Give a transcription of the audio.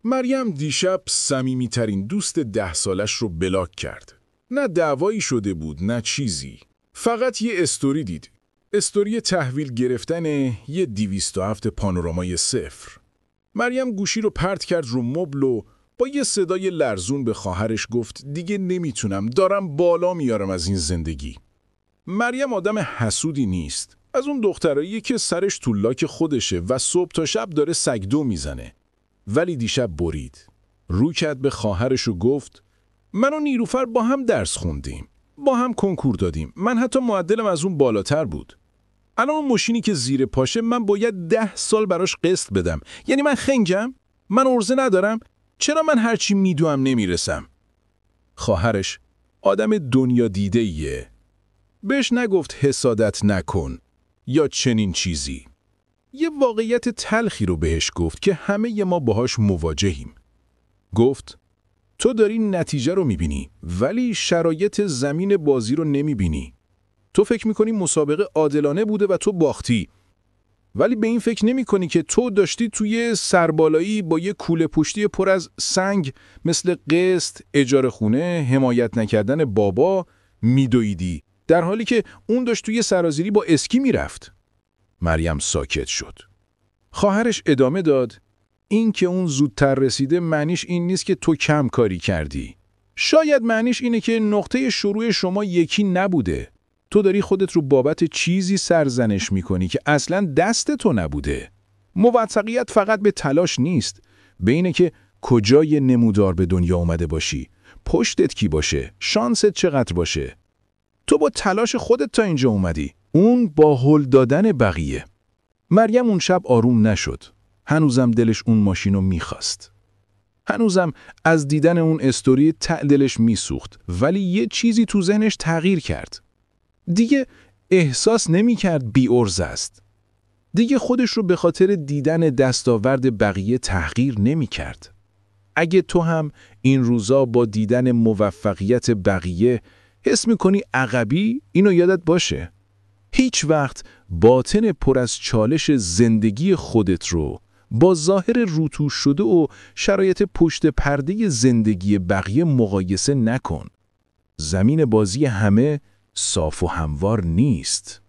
مریم دیشب صمیمی‌ترین دوست 10 سالش رو بلاک کرد. نه دعوایی شده بود نه چیزی. فقط یه استوری دید. استوری تحویل گرفتن یه 207 پانورامای صفر. مریم گوشی رو پرت کرد رو مبل و با یه صدای لرزون به خواهرش گفت دیگه نمیتونم، دارم بالا میارم از این زندگی. مریم آدم حسودی نیست. از اون دخترایی که سرش تو لاک خودشه و صبح تا شب داره سگدو میزنه. ولی دیشب برید. رو کرد به خواهرش و گفت من و نیلوفر با هم درس خوندیم. با هم کنکور دادیم. من حتی معدلم از اون بالاتر بود. الان اون ماشینی که زیر پاشه من باید 10 سال براش قسط بدم. یعنی من خنگم؟ من عرضه ندارم؟ چرا من هرچی میدوام نمیرسم؟ خواهرش آدم دنیا دیده ایه. بهش نگفت حسادت نکن یا چنین چیزی. یه واقعیت تلخی رو بهش گفت که همه ما باهاش مواجهیم. گفت تو داری نتیجه رو میبینی ولی شرایط زمین بازی رو نمیبینی. تو فکر میکنی مسابقه عادلانه بوده و تو باختی. ولی به این فکر نمیکنی که تو داشتی توی سربالایی با یه کوله پشتی پر از سنگ مثل قسط، اجاره خونه، حمایت نکردن بابا میدویدی، در حالی که اون داشت توی سرازیری با اسکی میرفت. مریم ساکت شد. خواهرش ادامه داد این که اون زودتر رسیده معنیش این نیست که تو کم کاری کردی. شاید معنیش اینه که نقطه شروع شما یکی نبوده. تو داری خودت رو بابت چیزی سرزنش میکنی که اصلاً دست تو نبوده. موفقیت فقط به تلاش نیست. به اینه که کجای نمودار به دنیا اومده باشی، پشتت کی باشه، شانست چقدر باشه. تو با تلاش خودت تا اینجا اومدی. اون با هل دادن بقیه. مریم اون شب آروم نشد. هنوزم دلش اون ماشینو میخواست. هنوزم از دیدن اون استوری دلش میسوخت. ولی یه چیزی تو ذهنش تغییر کرد. دیگه احساس نمی‌کرد بی‌عرض است. دیگه خودش رو به خاطر دیدن دستاورد بقیه تحقیر نمی‌کرد. اگه تو هم این روزا با دیدن موفقیت بقیه حس می‌کنی عقبی، اینو یادت باشه. هیچ وقت باطن پر از چالش زندگی خودت رو با ظاهر روتوش شده و شرایط پشت پرده زندگی بقیه مقایسه نکن. زمین بازی همه صاف و هموار نیست.